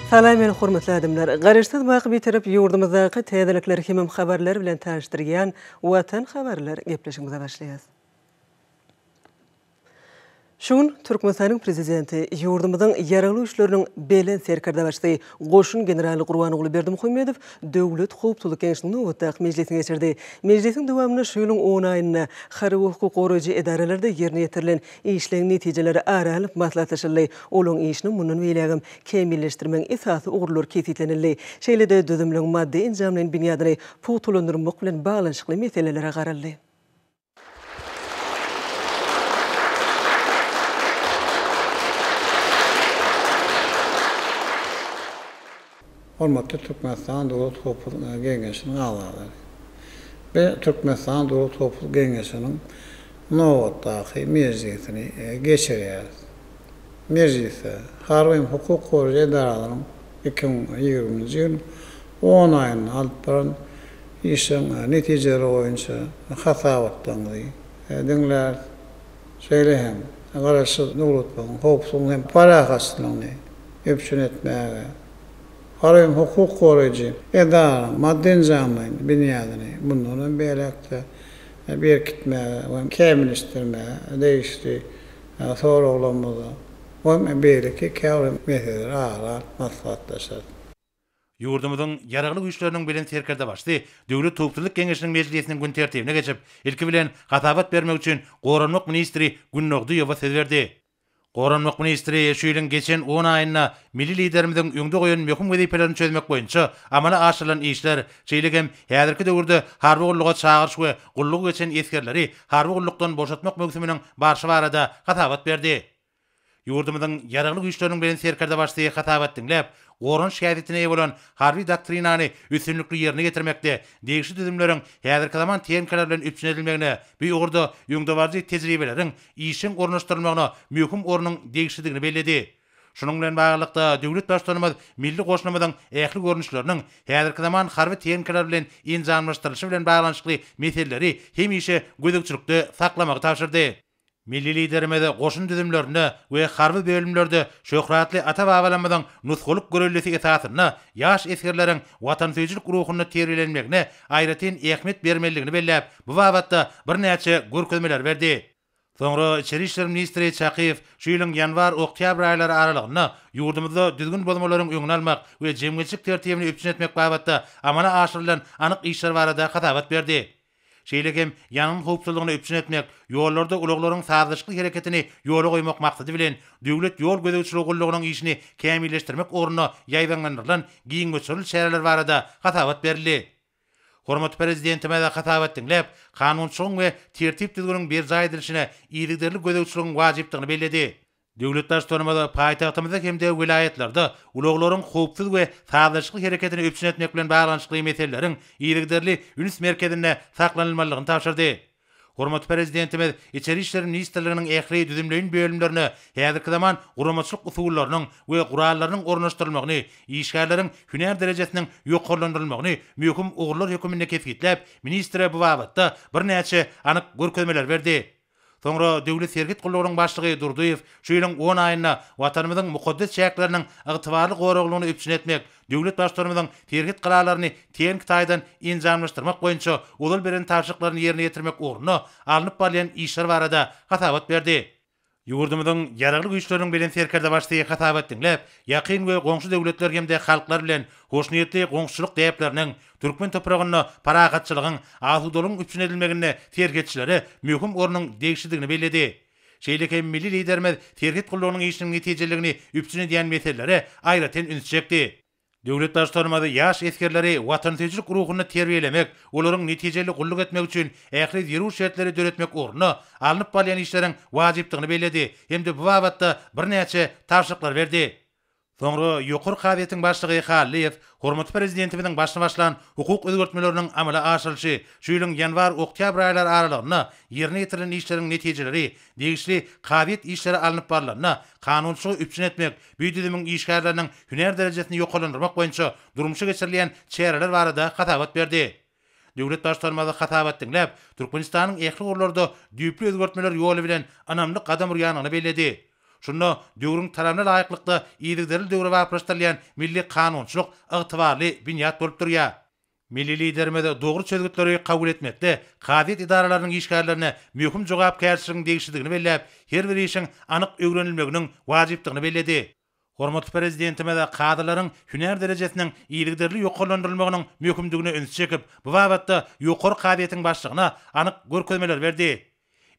Salam men hormatly adamlar. Garaşsyz wagt bitirip yurdumyzdaky täzelikler hemem habarlar bilen tanıştyrýan Watan habarlar gepleşigimize başlaýas. Şun Türkmenistanyň prezidenti yurdumyzyň ýaraly işleriniň belen serkerde başly goşun generali Gurbanoğlu Berdimuhammedow döwlet howpsuzlyk kengesiniň nowatdaky mejlisine geçirdi. Mejlisiň dowamyny şu ýylyň 10 aýynda harby hukuk goraýjy edaralerde ýerine ýetirilen işleň netijeleri aralyp maslahatlaşyldy. Olaň işini mundan beýlegim kemilleşdirmeň esasy ugurlar kesitlenildi. Şeýlede düzümleň maddi enjamlaryň binýadyny putulandyrmak bilen baglanyşykly meselelere garaldy. Hormatly Türkmenistan Dowlat Howpsuzlyk Kengesiniň agzalary. Ve Türkmenistan Dowlat Howpsuzlyk Kengesiniň nowatdaky mejlisini geçirýär. Mejlise harby hukuk goraýjy edaralaryň 2020-nji ýyl 10 aýyny alyp baran işiň netijeleri boýunça hasabatlandy. Diňler söýleýän garaşsyz dowlatlaryň howpsuzlygyny hem parahasyny öpüşün etmäge harby hukuk goraýjy edara maddi enjamlaryň binýadyny bundan beýlekde berkitmäge we kemilleşdirmäge değişdi soraglanmagy we beýleki käwre meseleler ara maslahatlaşar. Yurdumyzyň ýaraly güýçleriniň bilen serkerde başly Döwlet Howpsuzlyk Kengesiniň mejlisiniň gün tertibine geçip ilki bilen gatabat bermek üçin Goranmak ministri Günnogduýowa söz berdi. Goranmak ministri şu ýylyň geçen 10 aýynda milli liderimiziň öňde goýan möhüm wezipelerini çözmek boýunça amala aşyrylan işler, şeýle hem häzirki döwürde harby gulluga çağırş we gulluk geçen eskerleri harby gullukdan boşatmak mögsüminiň barşy barada gatabat berdi. Yurdumyzyň ýaraly güýçleriniň bilen serkerde başly gatabat dinläp, Goran şäherine bolan harby doktrinany üstünlikli ýerine getirmekde degişli düzümleriň häzirki zaman teňkeler bilen üpçünedilmegine, bu ýurda ýöňde barjy tejribeleriň işin ornaşdyrylmagyna möhüm ornuň degişlidigini bellädi. Şunun bilen baglykda döwlet başçylygymyz milli goşnamyzyň ähli görnüşleriniň häzirki zaman harby teňkeler bilen injamlaşdyrylyşy bilen baglanyşykly meseleleri hemişe gözükçülükde saklamagy tapşyrdy. Milli liderimiz goşun düzümlerini we harby bölümlerde şöhratly ata-babalarymyzyň nusgulyk görelisi esasyna ýaş eskerleriň watansyjylyk ruhuny terbiýelenmegine aýratyn ähmiýet bermeligini belläp, bu wagtda bir näçe görkezmeler berdi. Soňra Içeri işler ministri Çakyýew şu ýylyň ýanwar-oktýabr aýlary aralygynda ýurdumyzda düzgün bolmalaryň öňüne almak we jemgyýetçilik tertibini öpçün etmek wagtda amana aşyrylan anyk işler barada gatabat berdi. Şeýlegem ýanyň howpsuzlygyny öpçün etmek, ýollarda ulaklaryň sazyşly hereketini ýola goýmak maksady bilen döwlet ýol gözegçiligi gullugynyň işini kämilleşdirmek ornuny ýaýdanylan giň göçürül şäherler barada gatabat berildi. Hormatly prezidentime de gatabat dinläp, kanunçylyk we tertip düzgüniniň bir jaý edilişine ýygyderli gözegçiligiň wajypdygyny bellädi. Döwlet başçylygymyz paýtagtymyzda hem de vilayatlerde ulaklaryň howpsuz we sazyşly hereketini öpçün etmek bilen baglanyşykly meseleleriň ýygyderli üns merkezine saklanylmalygyny tapşyrdy. Hormatly prezidentimiz Içeri işler ministrliginiň ähli düzümleýän bölümlerini häzirki zaman guramaçylyk usullarynyň we gurallarynyň ornaşdyrylmagyny, işgärleriň hüner derejesiniň ýokarlandyrylmagyny möhüm ugurlar hökümine kesgitlep, ministre bu wagtda bir näçe anyk görkezmeler berdi. Soňra döwlet sergit gullugynyň başlygy Durduýew şu ýylyň 10 aýynda watanymyzyň mukaddes şäherleriniň ygtybarly goraglygyny öpçün etmek, döwlet başçylygymyzyň sergit gyralaryny teň taýdan injamlaşdyrmak boýunça ulal beren tapşyryklaryny ýerine ýetirmek ugruna alınıp barýan işler barada gatabat berdi. Yurdumyzyň ýaraly güýçleriniň bilen serkerde başly gatabat dinläp, ýakyn we goňşy döwletler hemde halklar bilen hoşnýetli goňşylyk täpleriniň türkmen topragyny paragatçylygyň azudalyň öpçün edilmegine tergetçileri möhüm ornuň degişlidigini bellädi. Şeýle milli liderimiz terget gullugynyň işiniň netijeligini öpçün edýän meseleleri aýratyn üns çekdi. Döwlet başçylygymyz ýaş eskerleri watansyjylyk ruhuny terbiýelemek, olaryň netijeli gulluk etmek üçin ähli ýerüş şertleri döretmek ornuny alınıp barýan işleriň wajypdygyny bellädi. Hemde bu wagtda bir näçe tapşyryklar berdi. Soňra ýokary kabiýetiň başlygy Halliýew, hormatly prezidentimiziň başlyna başlan hukuk özgertmeleriniň amala aşyryşy, şu ýylyň ýanwar-oktýabr aýlary aralygynda ýerine ýetirilen işleriň netijeleri, degişli kabiýet işleri alınıp barlaryna kanunçylygy öpçün etmek, bu düzümüň işgärleriniň hüner derejesini ýokarlandyrmak boýunça durmuşa geçirilen çäherler barada gatabat berdi. Döwlet başçylygymyz gatabat dinläp, Türkmenistanyň ähli gurlarda düýpli özgertmeler ýoly bilen anamlyk gadam urýanyny bellädi. Şunda döwrüň taramna laýyklykda ýygyderli döwre baprastyrlayan milli kanunçylyk ygtybarly bünyat bolup durýar. Milli lidermede dogry çözgütleri kabul etmekde, kadiýet idaralarynyň işgärlerine möhüm jogapkärçiligiň degişdigini belläp, her bir işiň anyk öwrenilmeginiň wajypdygyny belledi. Hormatly prezidentime de kadrlaryň hüner derejesiniň ýygyderli ýokarlandyrylmagynyň möhümdigine öňe çekip, bu babatda ýokary kadiýetiň başlygyna anyk görkezmeler berdi.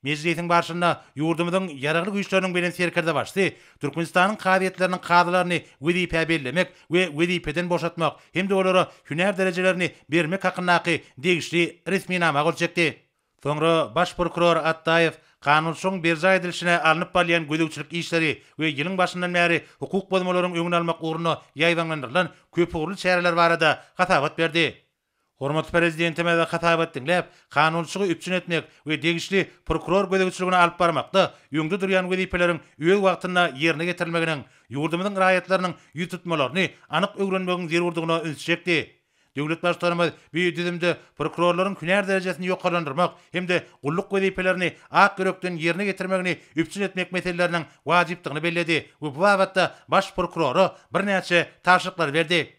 Meclisiň başynda ýurdumyzyň ýaragly güýçleriniň bilen serkerde başdy. Türkmenistanyň kadiýetleriniň kadrlaryny wezipe bellemek we wezipeden boşatmak hem de olara hüner derejelerini bermek hakyndaky degişli resminama golçekdi. Soňra baş prokuror Attaýew kanunçylygyň berja edilişine alınıp balyan gödөгçilik işleri we ýylyň başyndan bäri hukuk bozmalaryny öňüne almak uğruna ýaýdanlandyrylan köp uğurly çäreler barada gatabat berdi. Hormatly prezidentime de gatabat dinläp, kanunçylygy üpçün etmek we degişli prokuror gödөгçiligine alyp barmakda öňde durýan wezipeleriň öz wagtynda ýerine getirilmeginiň ýurdumyzyň raýatlarynyň ýutulmalaryny anyk öwrenmegiň zerurdygyna öňe Döwlet başlarymyz bu düzümde prokurorlaryň hüner derejesini ýokarlandyrmak hem-de gulluk wezipelerini ak görekden ýerine getirmegini üpçün etmek meseleläriniň wajypdygyny belledi. Bu babatda baş prokuroru birnäçe taşyklar berdi.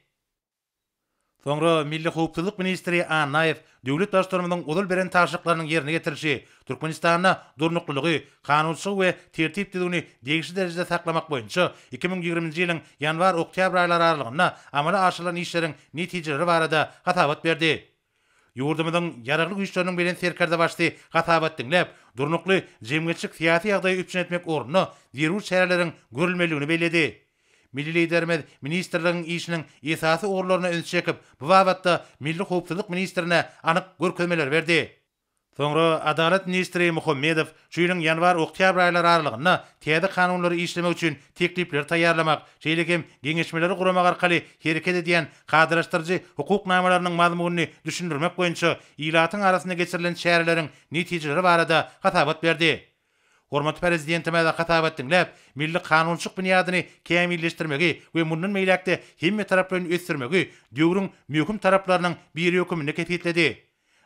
Soňra Milli Howpsuzlyk ministri Anaýew döwlet başlarymyzyň udul beren taşyklarynyň ýerine getirişi, Türkmenistanda durnuklygy, kanunçylyk we tertip düzüni degişli derejede saklamak boýunça 2020-nji ýylyň ýanwar-oktýabr aýlary aralygynda amala aşylan işleriň netijeleri barada gatabat berdi. Ýurdumyzyň ýaragly güýçleriniň bilen serkerde başdy gatabat dinläp, durnukly jemgyýetçilik syýasy ýagdaýy üpçün etmek uğruna zerur çäreleriň görülmeligini belledi. Milli liderimiz ministerligiň işiniň esasy uğurlaryna öňe çekip, bu babatda Milli Howpsuzlyk ministrine anyk görkezmeler berdi. Soňra Adalet ministri Muhammedow şu ýylyň ýanwar-oktýabr aýlary aralygynda täze kanunlary işlemek üçin teklipler taýýarlamak, şeýlekem geňeşmeleri guramak arkaly hereket edýän kadraşdyrjy hukuk namalarynyň mazmunyny düşündirmek boýunça ýylatyň arasynda geçirilen çäreleriň netijeleri barada gatabat berdi. Hormatly prezidentime de gatabat dinläp, milli kanunçylyk bünýadyny kämilleşdirmegi we mundan meýlekde hemme taraplaryny ösdürmegi döwrüň möhüm taraplarynyň bir ýökümini kefitledi.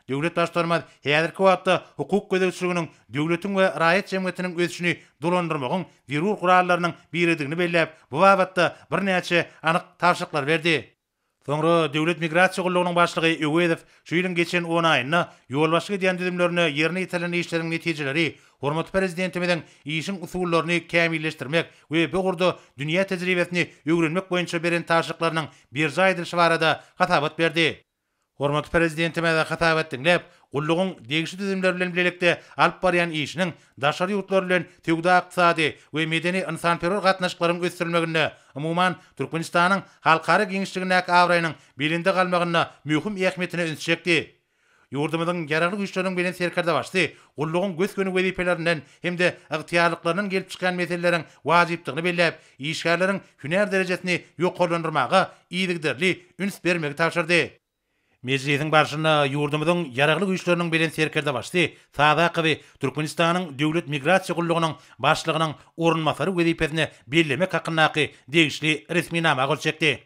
Döwlet başlarymyz häzirki wagtda hukuk gödөгçiliginiň döwletiň we raýat jemgyýetiniň ösüşini dolandyrmagyň zerur gurallarynyň biridigini belläp, bu babatda birnäçe anyk taşyklar berdi. Soňra döwlet migrasiýa gullugynyň başlygy Öwedew şu ýylyň geçen 10 aýynda ýolbaşçy edýän düzümlerini ýerine ýetirilen işleriň netijeleri, hormatly prezidentimiň işiň usullaryny kämilleşdirmek we bu gurda dünýä tejribesini öwrenmek boýunça beren taşyklarynyň berja edilişi barada gatabat berdi. Hormatly prezidentime de gatabat dinläp, gullugyň degişli düzümler bilen birlikde alyp barýan işiniň daşary ýurtlar bilen töwda ykdysady we medeni insanperwer gatnaşyklaryň ösdürilmeginde, umumyň Türkmenistanyň halkara geňişligindäki awraýynyň belinde galmagyna möhüm ähmiýetini öňe çekdi. Ýurdumyzyň ýaragly güýçleriniň bilen serkerde başdy, gullugyň göz gönü wezipelerinden hem-de ygtyýarlyklarynyň gelip çykan meseleleriň wajypdygyny belläp, işgärleriň hüner derejesini ýokarlandyrmaga ýygyderli üns bermegi tapşyrdy. Meclisiň başynda ýurdumyzyň ýaragly güýçleriniň bilen serkerde başdy. Sadakowy Türkmenistanyň döwlet migrasiýa gullugynyň başlygynyň orunmasary wezipesini bellemek hakyndaky degişli resminama golçekdi.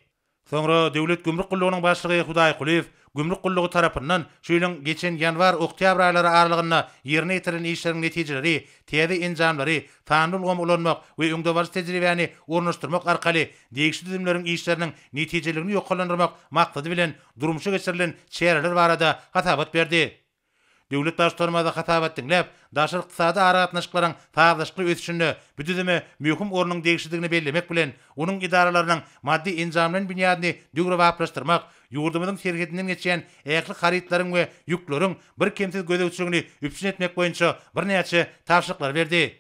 Soňra döwlet gümrük gullugynyň başlygy Hudaý Kuliýew gümrük gullugy tarapyndan şu ýylyň geçen ýanwar-oktýabr aýlary aralygynda ýerine ýetirilen işleriň netijeleri, täze enjamlary, tanul ulanmak we öňde bar tejribäni ornaşdyrmak arkaly degişli düzümleriň işleriniň netijeligini ýokarlandyrmak maksady bilen durmuşa geçirilen çäreler barada gatabat berdi. Döwlet başlarymyza gatabat dinläp, daşary ykdysady aratnaşyklaryň taýdaşly ösüşini, bu düzüme möhüm ornuň degişligini bellemek bilen onuň idaralarynyň maddi enjamlaryň bünýadyny döwre baprastyrmak, ýurdumyzyň serhetinden geçen ähli haritlaryň we ýükleriň bir kemsiz gödөгçiligini üpçün etmek boýunça birnäçe taşyklar berdi.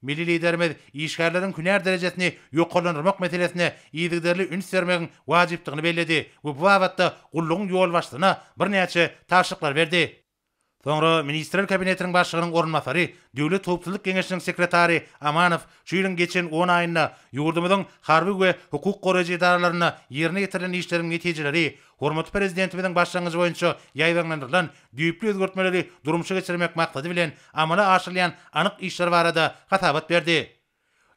Milli liderimiz işgärleriň hüner derejesini ýokarlandyrmak meselesine ýygyderli üns bermegiň wajypdygyny belledi. Bu babatda gullugyň ýolbaşçysyna birnäçe taşyklar berdi. Soňra Ministrler Kabinetiniň başlygynyň orunmasary, Döwlet Howpsuzlyk Geňeşiniň sekretary Amanow şu ýylyň geçen 10 aýynda ýurdumyzyň harby we hukuk goraýjy idaralaryna ýerine ýetirilen işleriň netijeleri, hormatly prezidentimiň başlangyjy boýunça ýaýdanlandyrylan düýpli özgertmeleri durmuşa geçirmek maksady bilen amala aşyrylýan anyk işler barada gatabat berdi.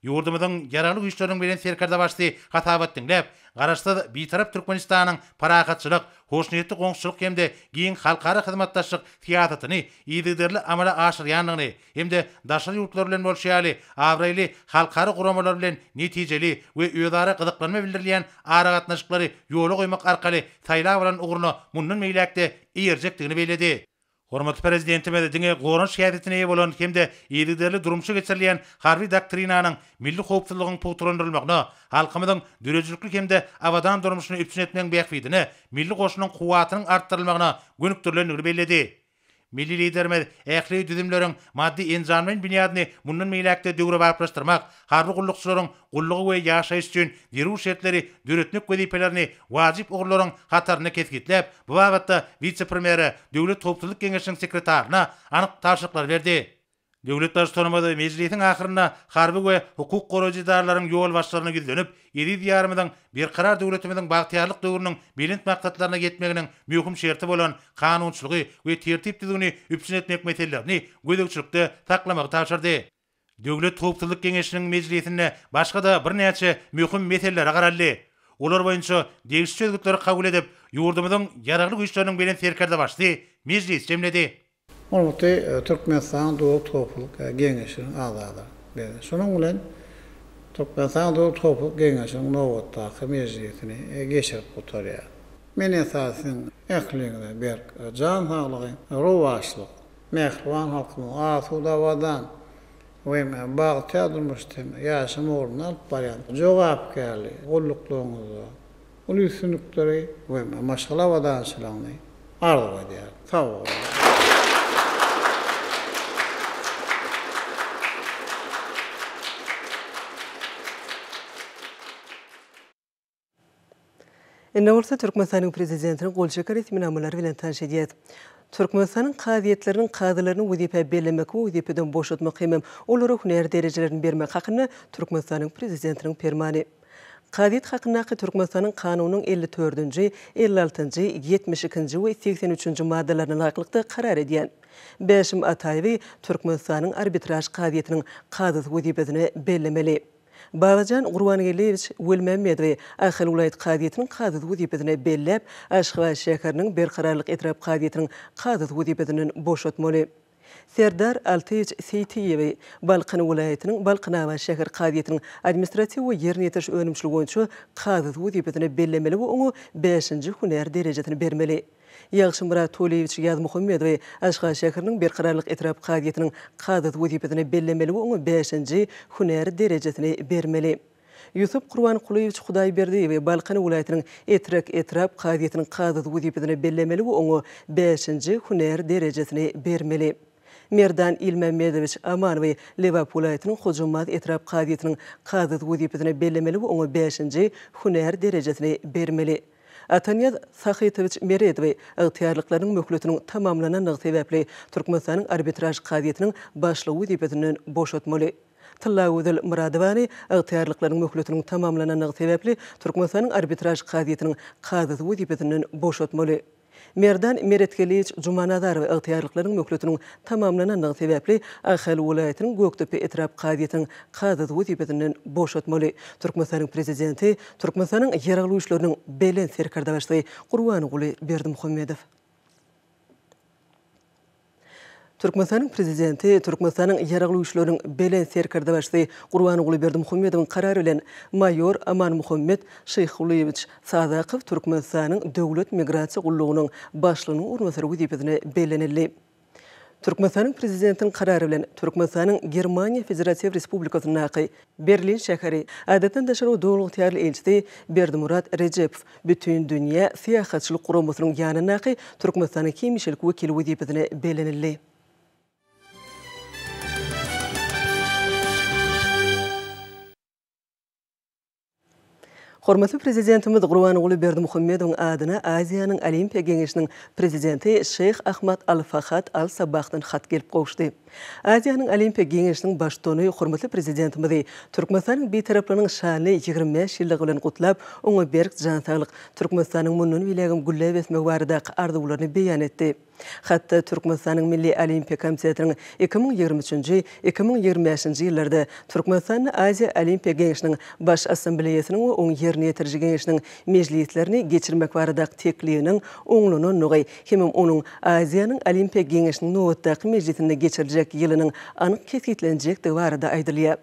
Yurdumyzyň ýaragly güýçleriň bilen serkerde başly hatabat dinläp, garaşda bitarap Türkmenistanyň parakatçylyk, hoşnýetli goňşulyk hemde giň halkara hyzmatdaşlyk tiýatratyny ýygyderli amala aşyrýanlygyny hemde daşary ýurtlar bilen bolşýaly, awraýly halkara guramalar bilen netijeli we öýdara gyzyklanma bildirilýän ara gatnaşyklary ýola goýmak arkaly saýlap alan ugruna mundan meýlekde ýerjekdigini beýledi. Hormatly prezidentime diňe goran şähetine ýa bolan hemde ýygyderli durumçy geçirilýän harby doktrinanyň milli howpsuzlygyň puturandyrylmagyna, halkymyzyň dürejlikli hemde awadan durmuşyny üpsün etmeň beýikligine, milli goşunyň kuwatynyň artdyrylmagyna gönükdirlendigini beýledi. Milli liderimiz ähli düzümleriň maddi enjamyň binýadyny mundan meýlekde döwre barplaşdyrmak, harby gullukçylaryň gullugy we ýaşaýyş üçin dirүү şertleri döretmek wezipelerini wajyp ugurlaryň hataryny kesgitlep, bu wagtda vice-premieri Döwlet Howpsuzlyk Geňeşiniň sekretarına anyk taşyklar berdi. Döwlet başçylygynda mejlisiň ahyrynda harby we hukuk goraýjylaryň ýol başlaryny gizlenip, ýeri diýarymyzyň bir karar döwletimiziň bagtyarlyk döwrüniň belent maksadlaryna ýetmeginiň möhüm şerti bolan kanunçylygy we tertip düzüni üpsün etmek meselelerini gödekçilikde saklamagy taşyrdy. Döwlet Howpsuzlyk Geňeşiniň mejlisinde başga da bir näçe möhüm meseleler garaldy. Olar boýunça degişli çözgütleri kabul edip, ýurdumyzyň ýaragly güýçleriniň bilen serkerde başly mejlis jemledi. Olmaty Türkmenistan Dowlat Howpsuzlyk Geňeşiniň azady. Şonuň bilen Türkmenistan Dowlat Howpsuzlyk Geňeşiniň nowatdaky mejlisini geçirip oturýar. Men esasen ähliňe berk jan saglygy, rowaşlyk, mehriban halkyň asuda wadan we bagtya durmuşdym, ýaşam oruna alyp barýan. Jogapkärlik, golluklugyňyzy, ol üstünlikleri we maşgala wadançylygyny arzu edýär. Sag bolun. Indi bolsa Türkmenistanyň prezidentiniň golşeker etminamlary bilen tanış edýät. Türkmenistanyň kadyetleriniň kadylaryny wezipe bellemek we wezipeden boşatmak hemem olara hüner derejelerini bermek hakyna Türkmenistanyň prezidentiniň fermany. Kadyet hakyndaky Türkmenistanyň kanunynyň 54-nji, 56-njy, 72-nji we 83-nji maddalaryna laýyklykda karar edýän. Beşim Ataýew Türkmenistanyň arbitraj kadyetiniň kadys wezipesini bellemeli. Babacan Gurbangeliýewич Welmemmedow Ahal Ulayat kadyetiniň kadys wezipesini bellep, Aşgabat şäheriniň berkararlyk etrap kadyetiniň kadys wezipesini boşatmaly. Serdar Altyç Seytiýew Balqan welaýatynyň Balqanawa şäher kadyetiniň administrasiýa we ýerine ýetiriş önümçiligi boýunça kadys wezipesini bellemeli we oňa 5-nji hüner derejesini bermeli. Ýagşymrat Toleýewич Ýazmuhammedow Aşgabat şäheriniň berkararlyk etrap kadyetiniň kadys wezipesini bellemeli we oňa 5-nji hüner derejesini bermeli. Yusuf Qurbanqulyewich Hudaýberdiýew Balqan welaýatynyň etrap kadyetiniň kadys wezipesini bellemeli we oňa 5-nji hüner derejesini bermeli. Merdan İlmemmedoviç Amanow Lewap welaýatynyň Hojumat etrap kadyetiniň kadys wezipesini bellemeli we oňa 5-nji hüner derejesini bermeli. Atanyaz Sahytoviç Meredow ygtyarlyklarynyň möhletiniň tamamlananyny sebäpli Türkmenistanyň arbitraj kadyetiniň başly wezipesinden boşatmaly. Tillawudul Muradowany ygtyarlyklarynyň möhletiniň tamamlananyny sebäpli Türkmenistanyň arbitraj kadyetiniň kadys wezipesinden boşatmaly. Merdan Meretkeliýew Jumanadarow ygtyarlyklarynyň möhletiniň tamamlananyny sebäpli Ahal welaýatynyň Göktepe etrap kadyetiniň kadys wezipesinden boşatmaly. Türkmenistanyň prezidenti Türkmenistanyň ýaragly güýçleriniň belen serkerde başly Gurbanyň Berdimuhammedow. Türkmenistanyň prezidenti Türkmenistanyň ýaragly güýçleriniň belen serkerde başly Gurbanyň Berdimuhammedowyň karary bilen mayor Aman Muhammed Şeýhulyewich Sadakow Türkmenistanyň döwlet migrasiýa gullugynyň başlygynyň ornasary wezipesine belenildi. Türkmenistanyň prezidentiniň karary bilen Türkmenistanyň Germaniýa Federasiýa Respublikasynyň Berlin şäheri adaten daşary dowlat ýarly elçisi Berdimurat Rejepow bütün dünýä syýahatçylyk guramasynyň ýanyna Türkmenistanyň kimişlik wekili wezipesine belenildi. Hormatly prezidentimiz Gurbanyň Berdimuhammedowyň adyna Aziýanyň Olimpiya Geňeşiniň prezidenti Şeyh Ahmad Al-Fahat Al-Sabahdan hat gelip gowuşdy. Aziýanyň Olimpiya Geňeşiniň başdony hormatly prezidentimiz Türkmenistanyň betaraplygynyň şanly 25 ýyllygy bilen gutlap, oňa berk jan saglyk Türkmenistanyň mundan bilegim gülle besmek barada arzuwlaryny beýan etdi. Hatta Türkmenistan'ın Milli Olimpiya Komiteti'nin 2023-2025 yıllarda Türkmenistan Aziya Olimpiya Geňişiniň baş assambleyasının we oň ýerine ýetirji geňişiniň mejlislerini geçirmek barada tekliyinin oňluny nogy hem onuň Aziýanyň Olimpiya Geňişiniň nowatdaky mejlisinde geçiriljek ýylynyň anyk kesgitlenjekdigi barada aýdylýar.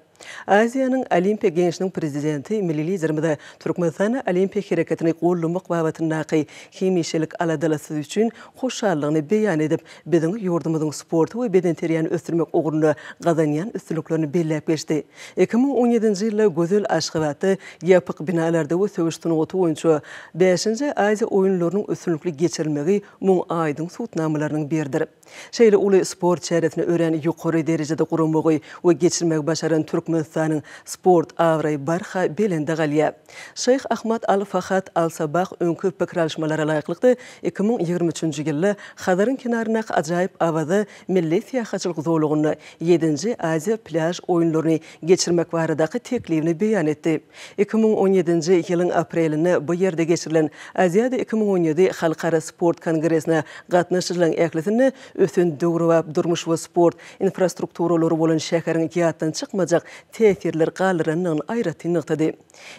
Aziýanyň Olimpiya Geňişiniň prezidenti Milli Zirmida Türkmenistan Olimpiya hereketini gollamak babatyny hemişelik aladalası üçin hoşallygyny beýan edip, biziň ýurdumyzyň sporty we bedenteriýany ösdürmek ugrunda gazanýan üstünliklerini belläp geçdi. 2017-nji ýylda gözel Aşgabatda ýapyk binalarda we söwüştüň otu boýunça 5-nji Aziýa oýunlarynyň üstünlikli geçirilmegi muň aýdyň suwtnamalarynyň biridir. Şeýle uly sport şäheretini ören ýokary derejede guramagy we geçirmek başaran Türkmenistanyň sport awry barha belinde galýa. Şeyh Ahmad Al-Fahat Al-Sabah öňkü pikir alşmalara laýyklykdy 2023-nji ýylda Hazaryň kenaryna ajaýyp awada milli syýahatçylyk zorlugyny 7-nji Aziýa plaj oýunlaryny geçirmek baradaky teklifini beýan etdi. 2017-nji ýylyň aprelinde bu ýerde geçirilen Aziýada 2017 Halkara Sport Kongresine gatnaşylan ählisini ösün döwrüp durmuş we sport infrastrukturalary bolan şäheriň ýatdan çykmajak tesirler galyranyň aýraty nykdy.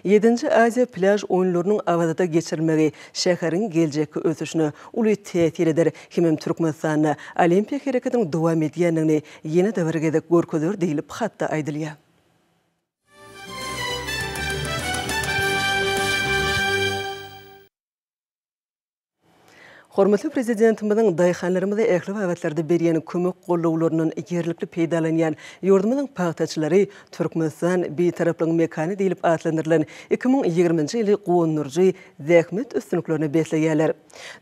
7-nji Aziýa plaj oýunlarynyň awada geçirilmegi şäheriň geljekki ösüşine uly tesir eder. Hem Türkmenistan Olimpiya hereketiniň dowam edýändigini ýene de bergedek görkezler diýilip hatda aýdylýar. Hormatly prezidentimiziň daýhanlarymyza ähli wagtlarda berýän kömek gollawlarynyň ýerlikli peýdalanýan ýurdumyzyň paýtaçylary Türkmenistan beýtaraplygyň mekany diýilip atlandyrylan 2020-nji ýyly gowunurjy zähmet üstünliklerini besleýärler.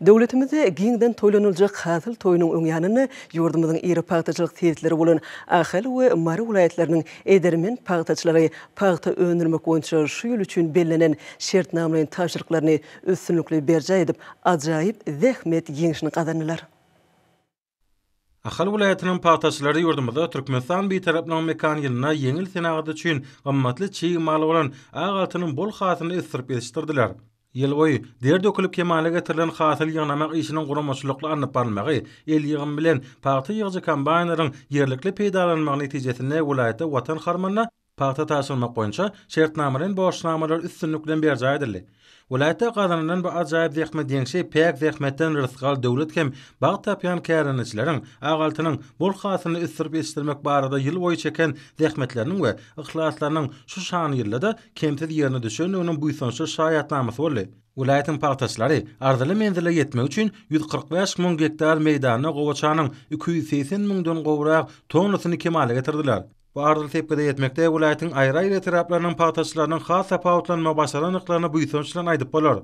Döwletimizde giňden toýlanyljak hasyl toýunyň öňýanyny ýurdumyzyň iri paýtaçylyk tesirleri bolan Ahal we Mary welaýatlarynyň edermen paýtaçylary paýta öňürmek boýunça şu ýyl üçin bellenen şertnamalaryň taşdyryklaryny üstünlikli berjä edip ajaýyp zähmet ýeňişini gazanýarlar. Ahal welaýatynyň paýtaçylary ýurdumyzda Türkmenistan beýtaraplygyň mekan ýylyna ýeňil senagada üçin gymmatly çyý maly bolan agaltynyň bol hasyny ösdürip ýetişdirdiler. Ýyl boýy der dökülip kemale getirilen hasyl ýygnamak işiniň guramaçylykly anyp barmagy, el ýygyny bilen paýta ýygyjy kombaýnlaryň ýerlikli peýdalanmagy netijesinde welaýatda watan harmanyna paýta taşyrmak boýunça şertnamalaryň borçnamalar üstünliklen berjä edildi. Welaýatda gazanylan bu ajaýyp zähmet ýeňşi päk zähmetden rızgal döwlet hem bag tapýan kärençileriň agaltynyň bol hasyny üstürip ýetişdirmek barada ýyl boýy çeken zähmetleriniň we ihtilaslarynyň şu şan ýyllarda kemsiz ýerine düşenliginiň buýsançy şaýatnamasy boldy. Welaýatyň paýtaçylary arzyly menzile ýetmek üçin 145 000 hektar meýdanyna gowaçanyň 280 000dan gowrak tonusyny kemale getirdiler. Bu arzyly tepkide ýetmekde welaýatyň aýry-aýry taraplarynyň paýtaçylarynyň has tapawutlanma başaranyklaryny buýsançylan aýdyp bolar.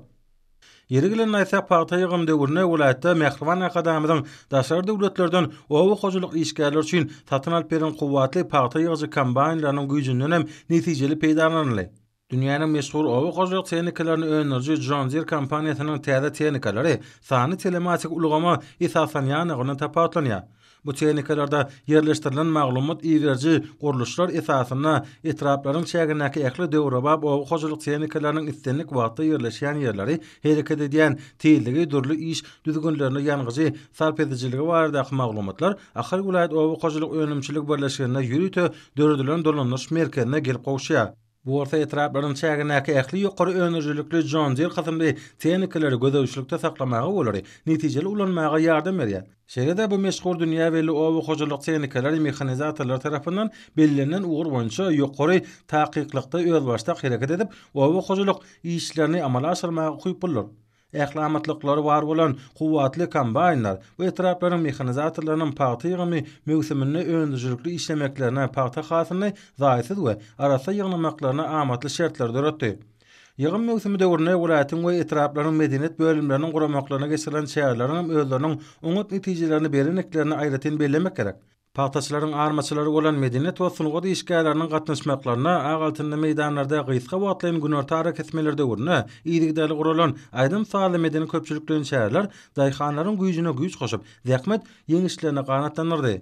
Ýeri gelen näçe paýta ýygym döwrüne welaýatda Mehriban akademiyanyň daşary döwletlerden owa hojulyk işgärler üçin satyn alyp beren kuwwatly paýta ýygyjy kombaýnlarynyň güýjünden hem netijeli peýdalanýarly. Dünýäniň meşhur owa hojulyk tehnikalaryny öňürji John Deere kompaniýasynyň täze tehnikalary sany telematik ulgama esasanýanyny tapawutlanýar. Bu tehnikalarda yerleştirilen maglumat iýerji guruluşlar esasyna etraplaryň çägindäki ähli döwrebab owa hojulyk tehnikalarynyň istenlik wagtda yerleşýän ýerleri hereket edýän teýligi durly iş düzgünlerini ýangyjy sarp edijiligi baradaky maglumatlar ahir welaýat owa hojulyk önümçilik birleşigine ýürüte dördülen dolanýyş merkezine gelip gowşýar. Bu orta etraplaryň çägindäki ähli ýokary öňürjilikli John Deere hasynly tehnikalary gözegçilikde saklamagy bolary netijeli ulanmaga ýardam berýär. Şeýle bu meşhur dünýä belli owa hojulyk tehnikalary mehanizatorlar tarapyndan bellenlen ugur boýunça ýokary taýyklykda özbaşda hereket edip owa hojulyk işlerini amala aşyrmaga goýup bolar. Ählamatlyklary bar bolan kuwwatly kombaýnlar we etraplaryň mehanizatorlarynyň paýta ýygymy mövsüminde öňürjilikli işlemeklerine paýta hasyny zaýysyz we arasa ýygnaklaryna amatly şertler döretdi. Ýygym mövsümi döwründe welaýatyň we etraplaryň medeniýet bölümleriniň guramaklaryna geçirilen şäherleriň özleriniň oňat netijelerini bereneklerini aýratyn bellemek gerek. Paýtaçylaryň armaçylary bolan medeniýet we sungat işgärleriniň gatnaşmaklaryna agaltyny meýdanlarda gysga wagtlaryň günörtä hareketmeleri döwrüne ýygrikdäli guralan aýdym sağly medeni köpçülikliň şäherler daýhanlaryň güýjüne güýç goşup zähmet ýeňişlerini ganatlandyrdy.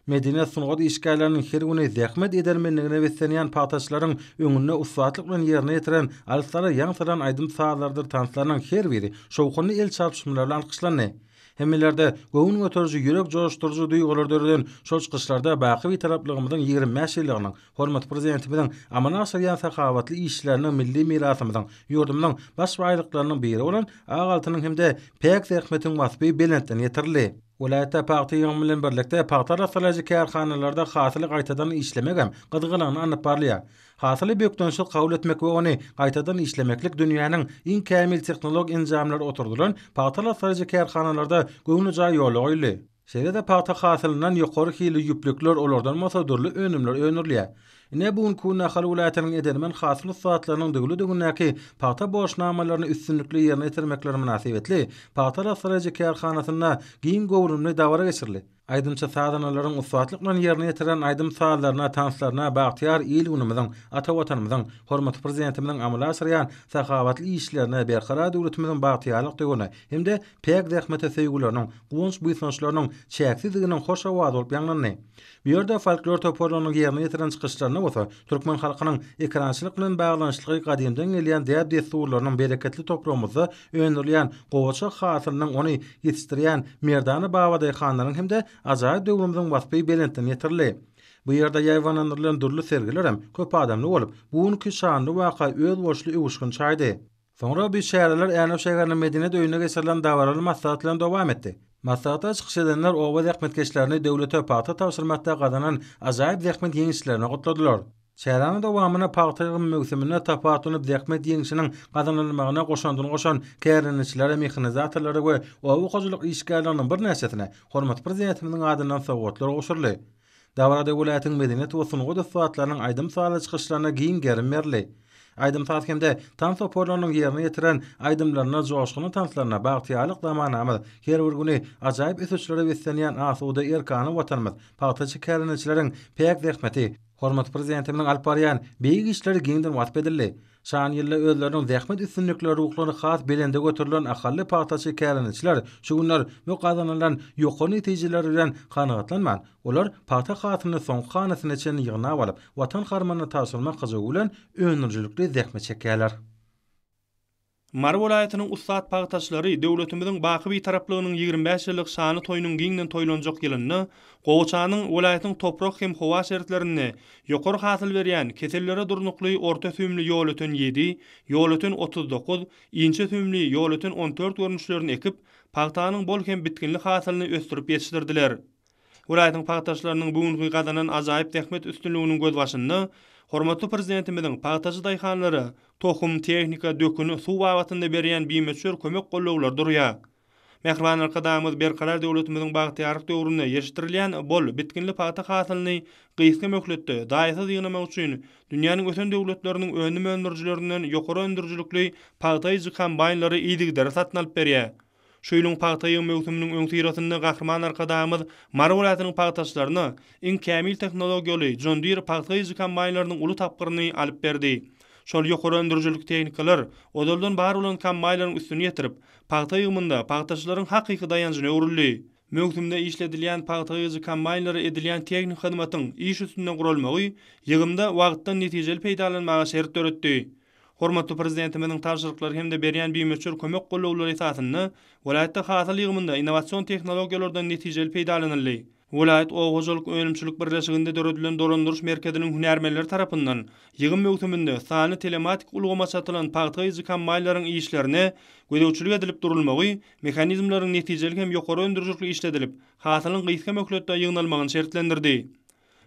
Medeniýet sungat işgärleriniň her güni zähmet edermenligine beslenýän paýtaçylaryň öňünde usatlyk bilen ýerine ýetiren alslara ýaňsadan aýdym sağlardyr tanslarynyň her biri şowkuny el çarpşymlaryny alkyşlandy. Hemmelerde göwün götürücü, ýürek joşdurucy duýgular dörden şol çykyşlarda baky bir taraplygymyzyň 25 ýyllygynyň, hormat prezidentimiziň amana asyrýan sakawatly işleriniň milli mirasymyzyň, ýurdumyzyň baş baýlyklarynyň biri bolan Ağaltynyň hemde pek zähmetiň wasby belentden ýetirildi. Vilayetde paýty bilen birlikde paýta rasalagy kärhanalarda hasyly gaýtadan işlemegem gyzgylanyny anyp barlýar. Hasyly bökdönşil kabul etmek we ony gaýtadan işlemeklik dünýäniň iň kämil tehnolog enjamlary oturdulan paýta rasalagy kärhanalarda göwnü jaý ýoly goýly. Şeýle-de paýta hasylynyň ýokary hili ýüplükler olardan masadurly önümler öňürlýär. Ne bugun kuna haly vilayatynyň edenmen hasyl saatlarynyň döwlüdüňäki paýta boşnamalaryny üstünlikli ýerine ýetirmekleri münasibetli paýta rasalagy kärhanasyna giň gowrumly dawara geçirildi. Aydymça sadanalaryň usatlyk bilen ýerine ýetiren aydym saatlaryna, tanslaryna bagtyar il unumyzyň, ata watanymyzyň, hormat prezidentimiziň amala asyrýan sakawatly işlerine berqarar döwletimiziň bagtyarlyk döwrüne hemde pek zähmete söýgüleriniň, guwunç buýsançlarynyň çäksizliginiň hoş awaz bolup ýaňlandy. Bu ýerde folklor toparlanyň ýerine ýetiren çykyşlaryna bolsa, türkmen halkynyň ekrançylyk bilen baglanşylygy gadymdan gelýän däp desturlarynyň bereketli toprağymyzda öňürlýän gowaça hasylynyň ony ýetişdirýän merdany bawada xanlaryň hemde ajaýyp döwrümizin wasby belentden ýetirli. Bu ýerde ýaýwanlandyrylan durly sergiler hem köp adamly bolup, bugunky şanly waka öz boşly uguşgyn çaýdy. Soňra bir şäherler Änäp şäheriniň Medine döýüne geçirilen dawaraly maslahat bilen dowam etdi. Maslahatda çykyş edenler owa zähmetkeşlerini döwlete paýta tapşyrmakda gazanan ajaýyp zähmet ýeňişlerini gotladylar. Şäheriniň dowamyna paýta mögsümine tapatunyp zähmet ýeňişiniň gazanylmagyna goşan kärinçilere, mehanizatorlary we owa goýjuluk işgärleriniň bir näçesine hormat prezidentimiziň adyndan sowgatlar goşurly. Dawarada welaýatyň medeniyet we sunugy saatlarynyň aydym saatly çykyşlaryna giň gerim berli. Aydym saat hemde tan toparlanyň ýerine ýetiren aydymlaryna, joşgyny tanslaryna bagtyarlyk zamanamy her bir güni ajaýyp ösüçlere beslenýän asuda erkany watanymyz, paýtaçy kärinçileriň pek zähmeti, hormat prezidentimiziň alp barýan beýik işleri giňden watp edildi. Şan ýylla özleriniň zähmet üstünlikleri ruhlaryny has belende götürilen ahally paýtaçy kärinçiler şu günler bu gazanylan ýokary netijeler bilen kanagatlanman. Olar paýta hasylyny soň hanasyna çen ýygnap alyp, watan harmanyny taşyrmak gyjy bilen öňürjülükli zähmet çekýärler. Mar welaýatynyň ustat paýtaçlary döwletimiziň baky bir taraplygynyň 25 ýyllyk şany toýunyň giňden toýlanjak ýylyny, Gowaçanyň welaýatyň toprak hem howa şertlerini ýokary hasyl berýän kesellere durnukly orta süýümli ýol öten 7, ýol öten 39, inçe süýümli ýol öten 14 görnüşlerini ekip, paýtanyň bol hem bitkinli hasylyny ösdürip ýetişdirdiler. Welaýatyň paýtaçlarynyň bugünkü gazanan ajaýyp zähmet üstünliginiň göz başyny hormatly prezidentimiziň paýtaçy daýhanlary tohum, tehnika, dökünü suw wagtynda berýän bimeçer kömek gollawlar durýar. Mehriban arkadaşymyz berkarar döwletimiziň bagtyarlyk döwrüne ýetişdirilýän bol bitkinli paýta hasylyny gysga möhletde daýysa ýygnamak üçin dünýäniň öten döwletleriniň önüm öndürjülerinden ýokary öndürjülükli paýta kombaynlary ýygydyr satyn alyp berýär. Şöýlüň paýta möhüminiň öňtirasyny gahryman arkadaşymyz Mar welaýatynyň paýtaçlaryna iň kämil tehnologiýaly John Deere paýta kombaynlarynyň uly tapgyryny alyp berdi. Şol ýokary öndürjülük tehnikalar odoldan bar bolan kombaynlaryň üstüne ýetirip, paýta ýygmynda paýtaçylaryň hakyky daýanjyna öwrüldi. Möhümde işledilýän paýta kombaynlary edilýän tehnik hyzmatyň iş üstünden gurulmagy ýygymda wagtdan netijeli peýdalanmaga şert töretdi. Hormatly prezidentimiziň tapşyryklary hemde berýän bimeçer kömek gollawlary esasyny welaýatda hasyl ýygmynda innowasion tehnologiýalardan netijeli peýdalanyldy. Welaýat Owajallyk Önümçilik Birleşiginde döredilen dolandyryş merkeziniň hünärmenleri tarapyndan ýygym möhüminde sany telematik ulgama satylan paýta kombaynlaryň işlerine gödäwçilik edilip durulmagy, mehanizmlaryň netijeli hem ýokary öndürjükli işledilip, hasylyň gysga möhletde ýygnalmagyny şertlendirdi.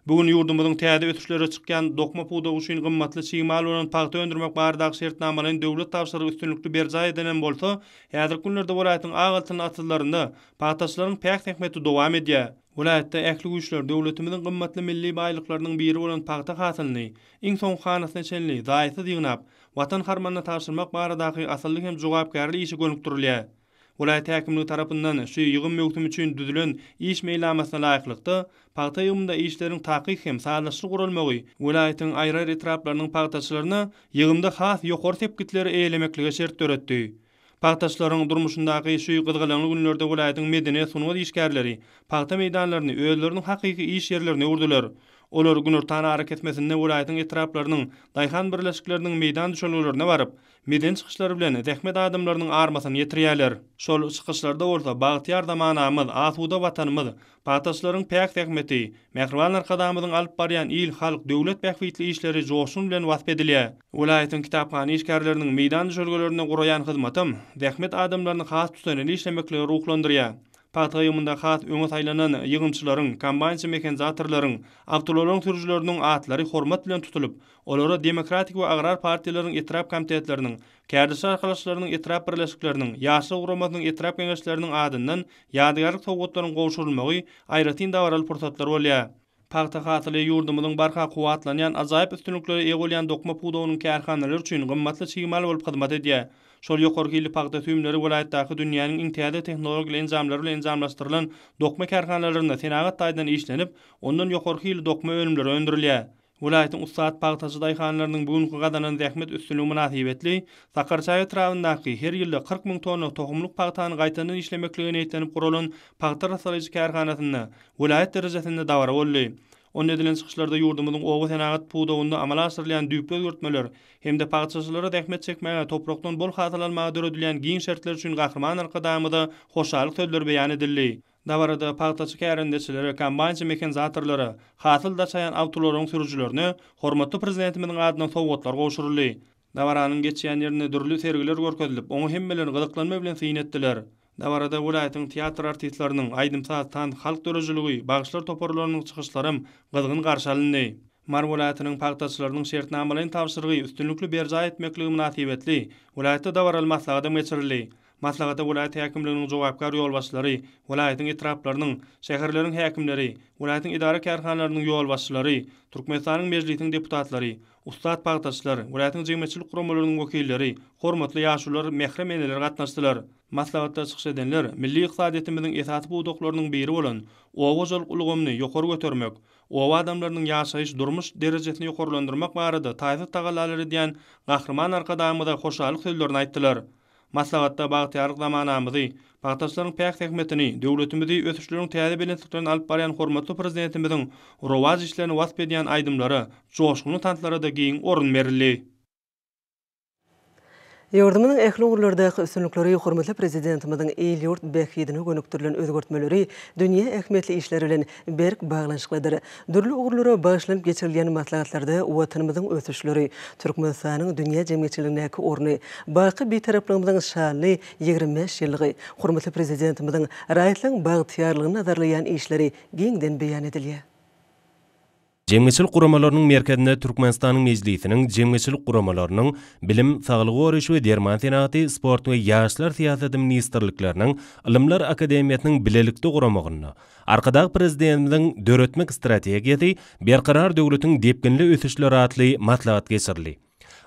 Bugün ýurdumyzyň täze ötüşlere çykýan dokma puda üçin gymmatly çygymal bolan paýta öndürmek bardak şertnamalaryň döwlet tapşyrygy üstünlikli berjay edenen bolsa, häzirki günlerde welaýatyň Ağaltyny atlarynda paýtaçlaryň pek zähmeti dowam edýär. Welaýatda ähli güýçler döwletimiziň gymmatly milli baýlyklarynyň biri bolan paýta hasylyny iň soň hanasyna çenli daýysa ýygnap, watan harmanyna taşyrmak baradaky asylly hem jogapkärli işi gönükdirilýär. Welaýat häkimligi tarapyndan şu ýygym möhüm üçin düzülen iş meýlamasyna laýyklykda paýta ýygymda işleriň takyk hem sağlaşyk gurulmagy welaýatyň aýry etraplarynyň paýtaçylaryna ýygymda has ýokary tepkitleri eýlemeklige şert töretdi. Paýtaçlaryň durmuşyndaky şu gyzgylanyň günlerde welaýatyň medeniýet sunugy işgärleri paýta meýdanlaryny özleriniň hakyky iş ýerlerine urdular. Olar günürtana hareket etmesinde vilayatyň etraplarynyň daýhan birleşikleriniň meýdan düşelgelerine baryp, meden çykyşlary bilen dähmet adamlarynyň armasyny ýetirýärler. Şol çykyşlarda bolsa bagtyar zamanamyz, asuda watanymyz, paýtaşlaryň päk dähmeti, mähriban arkadamyzyň alyp barýan il, halk, döwlet bähwitli işleri joşun bilen wasp edilýär. Vilayatyň kitapxana işgärleriniň meýdan düşelgelerine guraýan hyzmatym dähmet adamlaryny has tutan işlemekleri ruhlandyrýar. Paýtagymynda has öňe saýlanan ýygymçylaryň, kombaýnçy mekanizatörleriň, awtololaryň sürüjileriniň atlary hormat bilen tutulup, olara demokratik we agrar partiýalaryň etrap komitetleriniň, kärdisi arkadaşlarynyň etrap birleşikleriniň, ýaşy guramatynyň etrap kengeşleriniň adyndan ýadygarlyk sowgatlaryň gowşurulmagy aýratyn dawaral pursatlar bolýar. Paýta hatyly ýurdumyzyň barha kuwatlanýan ajaýyp üstünlikleri egolýan dokma puwdawynyň kärhanalary üçin gymmatly çygymal bolup hyzmat edýär. Şol ýokarky paýta tüýümleri vilayatdaky dünýäniň iňtiýady tehnologik enzamlary bilen enzamlaşdyrylan dokma kärhanalaryna senagat taýdan işlenip, ondan ýokarky dokma önümleri öndürilýär. Vilayatyň ustad paýtaçy daýhanlarynyň bugünkü gadanan zähmet üstünlügi münasibetli Sakarçay etrafyndaky her ýylda 40 000 tonna tohumluk paýtany gaýtadan işlemekligini eýtlenip guralan paýta rasalaýjy kärhanasyna vilayat derejesinde dawara boldy. On edilen çykyşlarda ýurdumyzyň ogu senagat puwdawynda amala asyrlayan düýpli özgörtmeler hemde paýtaçylara dähmet çekmäge, toprakdan bol hasyl almaga döredilen giň şertler üçin gahryman arkadamyda hoşalyk sözler beýan edildi. Dawarada paýtaçy kärendeçileri, kombaýnçy mekanizatörleri, hasyl daşaýan awtolaryň sürüjilerini hormatly prezidentimiň adyna sowgatlar gowşuruldy. Dawaranyň geçýän ýerine dürli sergiler görkezilip, oňa hemmeler gyzyklanma bilen syň etdiler. Dawarada vilayatyň teatr artistlarynyň aýdymsa tan halk dörejiligi, bagışlar toparlarynyň çykyşlarym gyzgyn garşy alyndy. Mar vilayatynyň paýtaçylarynyň şertnamalaryny tapşyrygy üstünlikli berja etmekligi münasibetli vilayatda dawaral maslahaty geçirildi. Maslahata vilayat häkimliginiň jogapkar ýolbaşçylary, vilayatyň etraplarynyň, şäherleriň häkimleri, vilayatyň idara kärhanalarynyň ýolbaşçylary, Türkmenistanyň mejlisiň deputatlary, ustad paýtaçylar, vilayatyň jemgyýetçilik guramalarynyň wekilleri, hormatly ýaşular, mähremeler gatnaşdylar. Maslahatda çykyş edenler milli iqtisadiyetimiziň esasy buwdaklarynyň biri bolan owajylyk ulgamyny ýokary götermek, owa adamlarynyň ýaşaýyş durmuş derejesini ýokarlandyrmak barada taýsy tagallalary diýen gahryman arkadamyda hoşalyk sözlerini aýtdylar. Maslahatda bagtyarlyk zamanamyzy, paýtaçlaryň päk häkmetini, döwletimizi ösüşleriň täze bilenliklerini alyp barýan hormatly prezidentimiziň rowaj işlerini wasp edýän aýdymlary, joşguny tantlara da giň orun berildi. Ýurdumynyň ähli ugurlardaky üstünlikleri hormatly prezidentimiziň el-ýurt bähidine gönükdirilen özgörtmeleri dünýä ähmiýetli işleri bilen berk baglanşyklydyr. Dürli ugurlara başlanyp geçirilýän maslahatlarda watanymyzyň ösüşleri, Türkmenistanyň dünýä jemgyýetçiligindäki orny, baky betaraplygynyň şanly 25 ýyllygy, hormatly prezidentimiziň raýatlyň bagtyarlygyny nazarlaýan işleri giňden beýan edilýär. Jemgyýetçilik guramalarynyň merkezinde Türkmenistanyň mejlisiniň jemgyýetçilik guramalarynyň bilim, saglyk goraşy we derman senaty, sport we ýaşlar syýasaty ministrlikleriniň Ilymlar Akademiýasynyň bilelikde guramagyny, arkadaky prezidentimiň döretmek strategiýasy, berqarar döwletiň depginli ösüşleri atly maslahat geçirildi.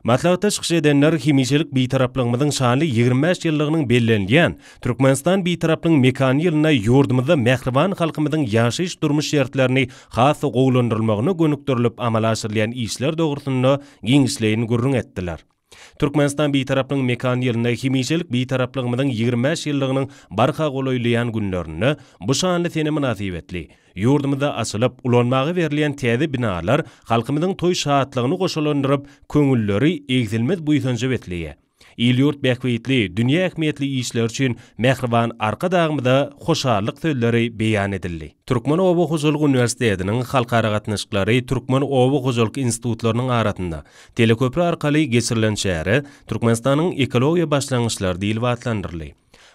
Maslahatda çykyş edenler hemişelik beýtaraplygymyzyň şanly 25 ýyllygynyň bellenýän Türkmenistan beýtaraplygyn mekany ýylyna ýurdumyzda mähriban halkymyzyň ýaşaýyş durmuş şertlerini has gowlandyrylmagyna gönükdirilip amala asyrlayan işler dogrusyny giňişleýini gurrun etdiler. Türkmenistan beýtaraplygyn mekany ýylyna hemişelik beýtaraplygymyzyň 25 ýyllygynyň barha golaýlayan günlerini bu şanly sene münasibetli ýurdumyzda açylyp ulanmagy berilýän täze binalar halkymyzyň toý şahatlygyny goşalandyryp köňülleri egzilmez buýsanjy betliýär. El-ýurt bähwitli, dünýä ähmiýetli işler üçin mähriban arka dagymyda hoşarlyk sözleri beýan edildi. Türkmen Oba Hoşalyk Üniversitetiniň halkara gatnaşyklary Türkmen Oba Hoşalyk institutlarynyň arasyna teleköprü arkaly geçirilen şäheri Türkmenistanyň ekologiýa başlangyçlary diýilip atlandyryldy.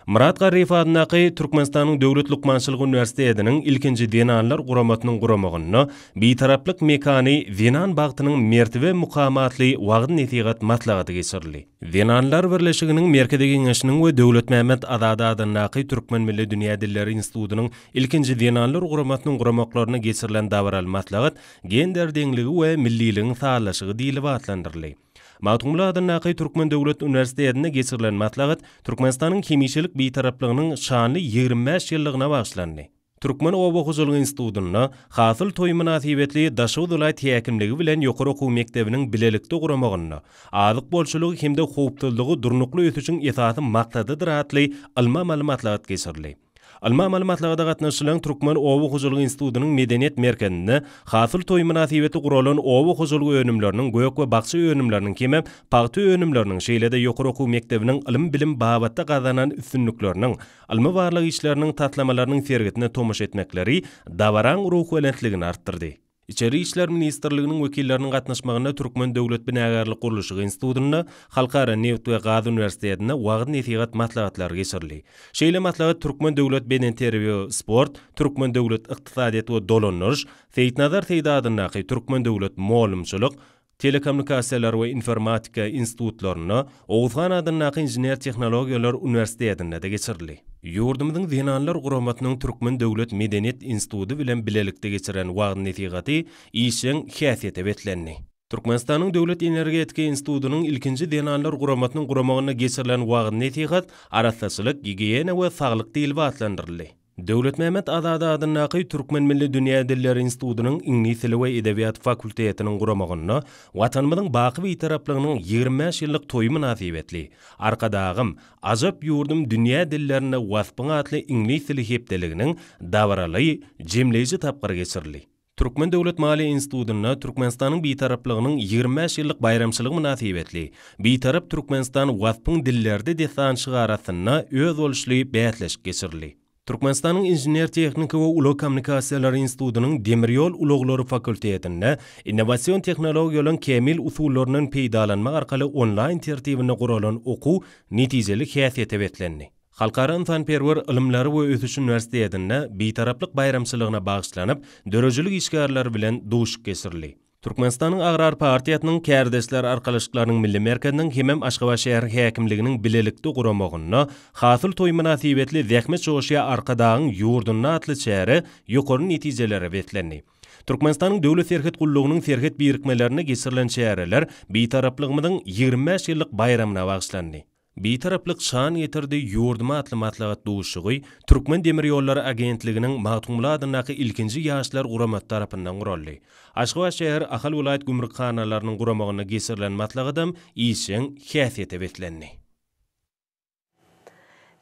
Murat Garif adynaky Türkmenistanyň Döwlet Lukmançylyk Üniversitetiniň ilkinji denanlar guramatynyň guramagyny beýtaraplyk mekany Venan bagtynyň mertebe mukamatly wagdy netigat maslahaty geçirildi. Venanlar birleşiginiň merkezi geňeşiniň we Döwlet Mämet Azady adynaky Türkmen Milli Dünýä Dilleri Institutynyň ilkinji denanlar guramatynyň guramaklaryna geçirilen dawaral maslahat gender deňligi we milliligiň sağlaşygy diýilip atlandyryldy. Mawtumla adynaky Türkmen Döwlet Üniversitetine geçirilen maslahat Türkmenistanyň hemişelik beýtaraplygynyň şanly 25 ýyllygyna bagşlandy. Türkmen Oba Hoşalyk Institutyna hasyl toý münasibetli Daşaw vilayat häkimligi bilen ýokary okuw mektebiniň bilelikde guramagyny, azyk bolşulygy hemde howpsuzlygy durnukly ösüşiň esasy maksadydyr atly alma malumatlar geçirildi. Alma malumatlarda gatnaşylan Türkmen Owu Hujuluk Institutynyň Medeniýet merkezinde hasyl toý münasibeti guralan owu hujuluk önümleriniň göýek we bakçy önümleriniň kime paýty önümleriniň şeýlede ýokary okuw mektebiniň ilim bilim babatda gazanan üstünlükleriniň alma barlyk işleriniň tatlamalarynyň sergetine tomuş etmekleri davaran ruh welentligini artdyrdy. İçeri İşler Ministerliğinin vekillerinin gatnaşmagyna Türkmen Döwlet Binägerlik Guruluşy Institutyna, Halkara Neft we Gaz Üniversitetine wagt nesihat maslahatlar geçirli. Şeýle maslahat Türkmen Döwlet Beden Terbiýe Sport, Türkmen Döwlet Iqtisadiýat we Dolanýaş, Seýitnazar Seýdadynaky Türkmen Döwlet Molumçylyk, Telekommunikasiýalar we Informatika institutlaryna, Oğuzhan adynaky Injiner Tehnologiýalar Üniversitetine de geçirli. Ýurdumyzyň Zenanlar Guramatynyň Türkmen Döwlet Medeniýet Instituty bilen bilelikde geçiren wagt nesihaty işiň häsiýeti betlendi. Türkmenistanyň Döwlet Energetika Institutynyň ilkinji Zenanlar Guramatynyň guramagyna geçirilen wagt nesihat arasaçylyk, gigiýena we saglyk diýilip atlandyryldy. Döwlet Mehmet Azada adynaky Türkmen Milli Dünýä Dilleri Institutynyň Ingliz tili we edebiýat fakultetiniň guramagyna watanymyzyň baky we taraplygynyň 25 ýyllyk toý münasibetli. Arkadagym Ajap ýurdum dünýä dillerine wasfyň atly ingliz tili hepdeliginiň dawraly jemleýiji tapgyr geçirildi. Türkmen Döwlet Maliýe Institutyna Türkmenistanyň bitaraplygynyň 25 ýyllyk bayramçylygy münasibetli. Bitarap Türkmenistan wasfyň dillerde desançygy arasyna öz boluşly bätleşik geçirildi. Türkmenistanyň Injiner Tehnika we Uly Kommunikasiýalar Institutynyň Demiryol Uloglary fakultetinde innowasion tehnologiýalaryň kemil usullarynyň peýdalanma arkaly online tertibine guralan okuw netijeli häsiýete betlendi. Halkara Insanperwer Ilimleri we Ösüş Üniversitetinde bitaraplyk bayramçylygyna bagyşlanyp dörejilik işgärleri bilen duşuk geçirildi. Türkmenistanyň Agrar Partiýasynyň Kärdeşler arkalyşyklarynyň milli merkezinden hemem Aşgabat şäher häkimliginiň bilelikde guramagyna hasyl toý münasibetli zähmet çoğuşya arkadagyň ýurduna atly şäheri ýokary netijelere betlendi. Türkmenistanyň döwlet serhet gullugynyň serhet birikmelerine geçirilen şäherler bitaraplygynyň 25 ýyllyk bayramyna bagyşlandy. Bitaraplyk şan ýetirdi ýurduma atly matlagat duşugy Türkmen Demir Ýollary Agentliginiň Magtumla adynaky ilkinji ýaşlar guramat tarapyndan guruldy. Aşgabat şäher ahal vilayet gümrükhanalarynyň guramagyna geçirilen matlagadam işiň häsiýeti betlendi.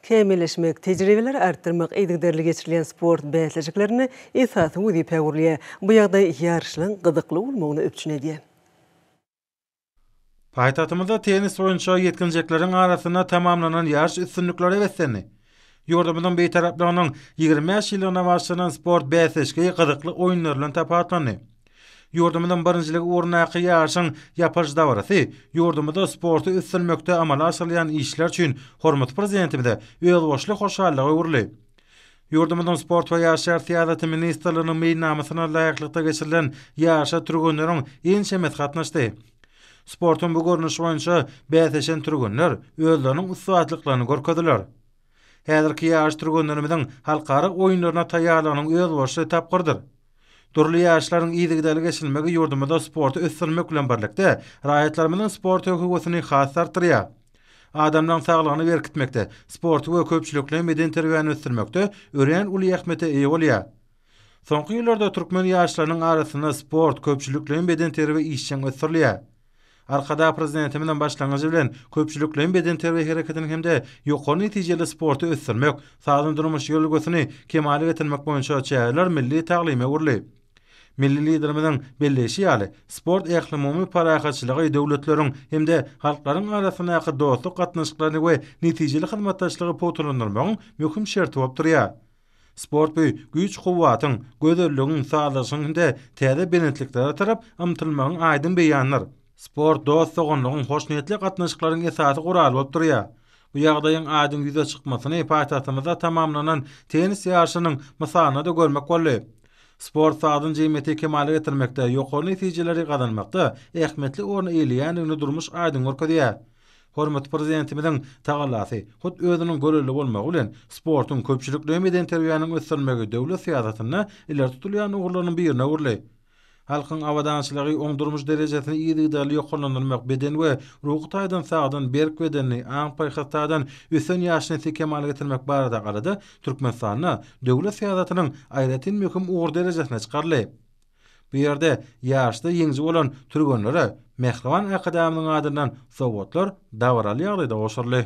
Kemilleşmek, tejribeler arttırmak eýdigderli geçirilen sport bäsleşiklerini esasy wezip äwürlýär. Bu ýagdaý ýarşylaryň gyzykly bolmagyna öpçünedi. Paýtatymyzda tenis boýunça ýetkinjekleriň arasynda tamamlanan ýarş üstünlikleri beslendi. Ýurdumyzyň beýtaraplygynyň 25 ýylyna başlanan sport bäsleşigi gyzykly oýunlar bilen tapatlandy. Ýurdumyzyň birinjiligi ornaky ýarşyň ýapyş dawarasy, ýurdumyzda sporty üstünmekde amala aşyrlayan işler üçin hormat prezidentimize öz boşly hoşallygy öwürli. Ýurdumyzyň sport we ýaşlar syýasaty ministrliginiň meýnamasyna laýyklykda geçirilen ýaşa türgünleriň enşemet gatnaşdy. Sportun bu görnüşi boýunça bäsleşen türgünler özleriniň ustaatlyklaryny görkezdiler. Häzirki ýaş türgünlerimiziň halkara oýunlaryna taýýarlygynyň öz boşly tapgyrdyr. Turly ýaşlaryň ýygydaly geçilmegi ýurdumyzda sporty ösdürmek bilen birlikde raýatlarymyzyň sport hökümetini has artdyrýar. Adamlaryň saglygyny berkitmekde, sport we köpçülikle meden terbiýany ösdürmekde ören uly ähmete eýe bolýar. Soňky ýyllarda türkmen ýaşlarynyň arasynda sport köpçülikle meden terbiýe işçiň ösdürilýär. Arkada prezidentimiň başlangyjy bilen köpçülikle beden terbiýe hereketini hemde ýokary netijeli sporty ösdürmek, sağlam durmuş ýolgysyny kemale getirmek boýunça çäherler milli taglime urly. Milli liderimiň belleşi ýaly sport ählimi parahatçylygy döwletleriň hemde halklaryň arasyndaky dostluk gatnaşyklaryny we netijeli hyzmatdaşlygy potulandyrmagyň möhüm şerti bolup durýar. Sport bu güýç gowwatyň, gözelligiň sağlaşygyny täze benetlikler tarap amtylmagyň aýdyn beýanlar. Sport dostlugynyň hoşniyetli gatnaşyklaryň esasy guraly bolup durýar. Bu ýagdaýyň aýdyn ýüze çykmasyny paýtatymyzda tamamlanan tenis ýarşynyň mysalyna da görmek boldy. Sport sadyň jemgyýeti kemale getirmekde, ýokary netijeleri gazanmakda ähmetli orny eýleýändigini durmuş aýdyn görkezýär. Hormat prezidentimiň tagalasy, hut özüniň göreli bolmagy bilen sportyň köpçülikle meden terbiýanyň ösdürmegi döwlet syýasatyna iler tutulýan ugurlaryň birine urly. Halkyň awadançylygy oňdurmuş derejesini ýygydaly ýokanlandyrmak beden we ruh taýdan sagdan berk bedenini aň paýhastadan üsen ýaşyny kemale getirmek barada garada Türkmenistanyna döwlet syýasatynyň aýratyn möhüm ugur derejesine çykarly. Bu ýerde ýaşda ýeňji bolan türgenlere Mehriban akademiyanyň adyndan sowgatlar dawraly ýagdaýda goşurly.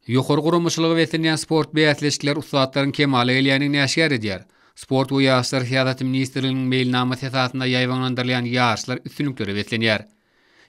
Ýokary gurumçylygy wetlenen sport beýatleşikler ustatlaryň kemaly gelýäniňi näşär edýär. Sport we ýaşlar Syýasaty ministrliginiň mailnama tesatyna ýaýwanlandyrylýan ýaşlar üstünlükleri wetlenýär.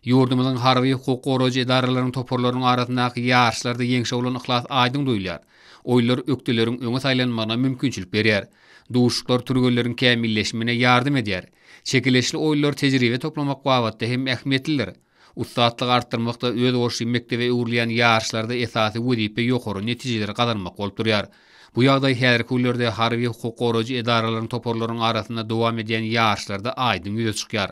Ýurdumyzyň harby hukuk goragy edaralarynyň toporlarynyň arasyndaky ýaşlarda ýeňşe bolan ihlas aýdyň duýulýar. Oýlar ökdeleriň öňe saýlanmagyna mümkinçilik berýär. Duşuklar türgelleriň kämilleşmegine ýardym edýär. Çekileşli oýlar tejribe toplamak wagtda hem ähmiýetlidir. Ustatlyk artdyrmakda öz goşy mektebe öwrülýän ýaşlarda esasy wedipe ýokary netijeler gazanmak bolup durýar. Bu ýagdaý häzirki günlerde harby hukuk goragy edaralarynyň toporlarynyň arasynda dowam edýän ýaşlarda aýdym ýüze çykýar.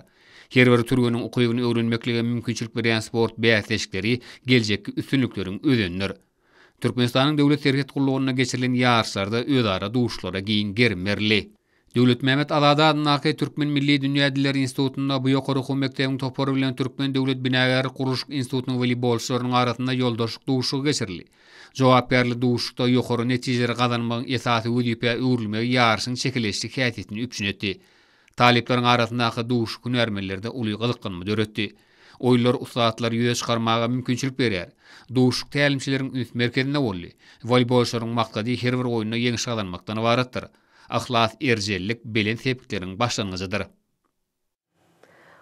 Her bir türgeniň ukybyny öwrenmeklige mümkinçilik berýän sport beýatleşikleri geljekki üstünlükleriň özenler. Türkmenistanyň döwlet serket gullugyna geçirilen ýaşlarda özara duşlara giň germerli. Döwlet Mehmet Alada adynaky Türkmen Milli Dünýä Dilleri Institutunda bu ýokary hukuk mektebiň topory bilen Türkmen Döwlet Binagary Guruş Institutunyň voleybolçylarynyň arasynda ýoldaşlyk duşugy geçirildi. Jogapberli duşukda ýokary netijeler gazanmagyň esasy wedipe öwrülmegi ýarşyň çekileşli häsiýetini üpçün etdi. Talipleriň arasyndaky duşuk hünärmenlerde uly gyzykynmy döretdi. Oýlar ustatlar ýüze çykarmaga mümkinçilik berýär. Duşuk tälimçileriň üst merkezinde boldy. Voleybolçylaryň maksady her bir oýunda ýeňiş gazanmakdan ibaretdir. Ahlas erjellik belen sepiklerinin başlangıcıdır.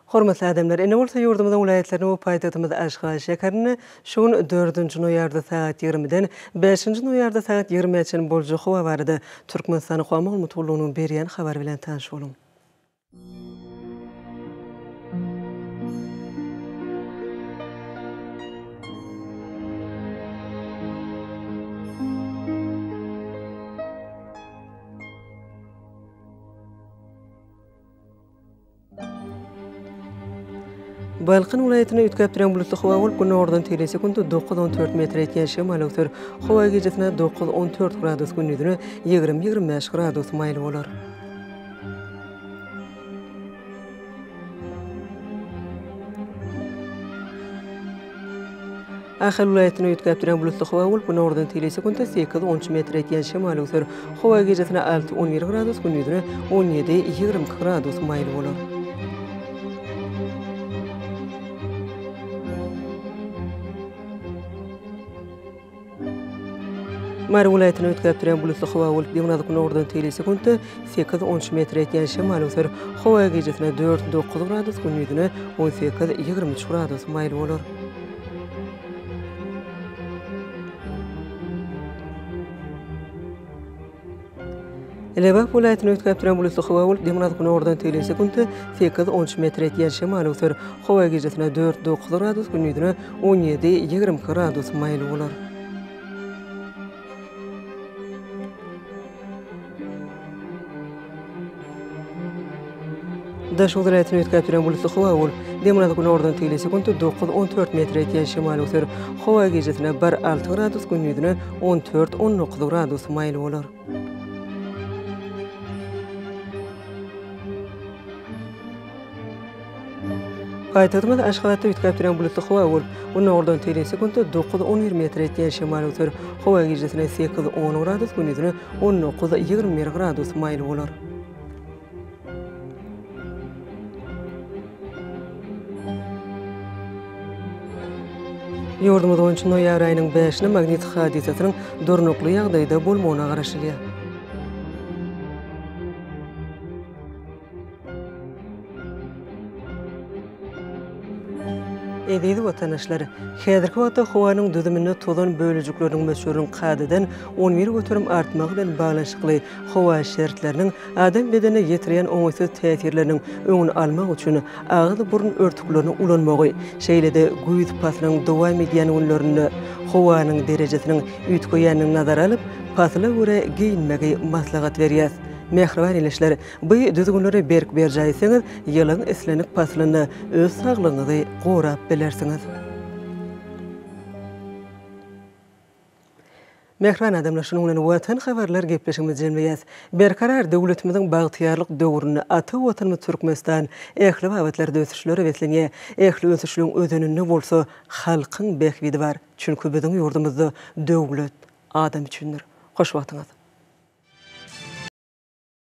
Hormatly adamlar, ene bolsa ýurdumyzyň vilayetlerine we paýtagtymyz Aşgabat şäherine şuň 4-nji noýarda saat 20-den 5-nji noýarda saat 20-çe boljak hawa barada Türkmenistan Hawa Maglumatlygynyň berýän habar bilen tanış bolun. Balqın vilayetine ütkep duran bulutly hawa bolup gün ordan telesi kuntu 9-14 metr etýän şemal öter. Hawa gecesine 9-14 gradus gündüzüne 20-25 gradus maýly bolar. Ahal vilayetine ütkep duran bulutly hawa bolup gün ordan telesi kuntu 8-13 metr etýän şemal öter. Hawa gecesine 6-11 gradus gündüzüne 17-20 gradus maýly bolar. Mary vilayetine ütkep duran bulutly hawa bolup ýygnazy gün ordan telesi kuntu 8-13 metr etýän şemal öter. Hawa gecesine 4-9 gradus gündüzüne 18-23 gradus maýly bolar. Elebap vilayetine ütkep duran bulutly hawa bolup ýygnazy gün ordan telesi kuntu 8-13 metr etýän şemal öter. Hawa gecesine 4-9 gradus gündüzüne 17-20 gradus maýly bolar. Daş vilayetine ütkep duran bulutly hawa bolup ýygnazy gün ordan telesi kuntu 9-14 metr etýän şemal öter. Hawa gecesine 1-6 gradus gündüzüne 14-19 gradus maýly bolar. Paýtagtymyz Aşgabatda ütkep duran bulutly hawa bolup gün ordan telesi kuntu 9-11 metr etýän şemal öter. Hawa gecesine 8-10 gradus gündüzüne 19-21 gradus maýly bolar. Ýurdumyz 10-njy noýabr aýynyň 5-nde magnetik hadisasynyň durnukly ýagdaýda bolmagyna garaşylýar. Edýdi watanaşlar, häzirki wagtda howanyň düzümine tozan bölejikleriniň möçürüň kadydan 11 götürüm artmagy bilen baglanşykly hawa şertleriniň adam bedene ýetirýän oňaýsy täsirleriniň öňüni almak üçin agyzy burun örtüklerini ulanmagy, şeýle-de güýz pasynyň dowam edýän günlerini howanyň derejesiniň üýtgeýänini nazara alyp, pasla görä giyinmegi maslahat berýär. Mehriban eleşler, bu düzgünleri berk berjaýsyňyz, ýylyň islenik paslyny öz saglygyňyzy gorap bilersiňiz. Mehriban adamlar, şunun bilen watan habarlar gepleşigimiz jemleýäs. Berkarar döwletimiziň bagtyýarlyk döwrüni aty watanymyz Türkmenistan ähli wagtlarda ösüşleri wetlenýär. Ähli ösüşlüň özeninde bolsa halkyň behbidi bar. Çünki biziň ýurdumyzda döwlet adam üçindir. Hoş wagtyňyz.